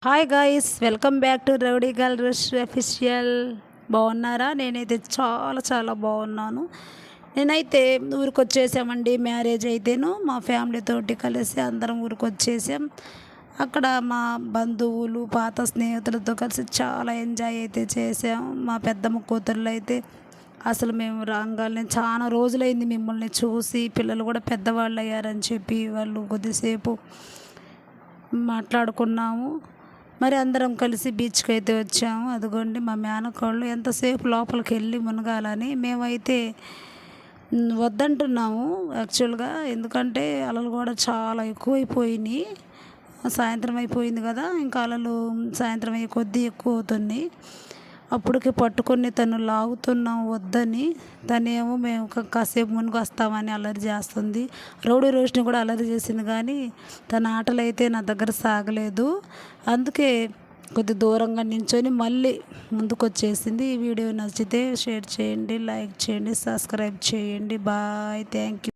Hi guys, welcome back to rowdy girl rush official. బాగున్నారా? నేనైతే చాలా చాలా బాగున్నాను. నేనైతే ఊరికి వచ్చేసామండి. మ్యారేజ్ అయితేను మా ఫ్యామిలీతోటి కలిసి అందరం ఊరికి వచ్చేసాం. అక్కడ మా బంధువులు పాత స్నేహితులతో కలిసి చాలా ఎంజాయ్ అయితే చేసాం. మా పెద్దమ్మ కూతుర్లు అయితే అసలు మేము రాగానే చాలా రోజులైంది మిమ్మల్ని చూసి, పిల్లలు కూడా పెద్దవాళ్ళు అయ్యారని చెప్పి వాళ్ళు కొద్దిసేపు మాట్లాడుకున్నాము. మరి అందరం కలిసి బీచ్కి అయితే వచ్చాము. అదిగోండి మా మేనకోళ్ళు ఎంతసేపు లోపలికి వెళ్ళి మునగాలని, మేమైతే వద్దంటున్నాము యాక్చువల్గా. ఎందుకంటే అలలు కూడా చాలా ఎక్కువైపోయినాయి. సాయంత్రం అయిపోయింది కదా, ఇంకా అలలు సాయంత్రం అయ్యే కొద్దీ ఎక్కువ అవుతున్నాయి. అప్పటికి పట్టుకొని తను లాగుతున్నాం వద్దని, తనేమో మేము కాసేపు మునిగి వస్తామని అల్లరి చేస్తుంది. రౌడీ రోషిని కూడా అల్లరి చేసింది, కానీ తన ఆటలు అయితే నా దగ్గర సాగలేదు. అందుకే కొద్ది దూరంగా నించొని మళ్ళీ ముందుకు వచ్చేసింది. ఈ వీడియో నచ్చితే షేర్ చేయండి, లైక్ చేయండి, సబ్స్క్రైబ్ చేయండి. Bye, thank you.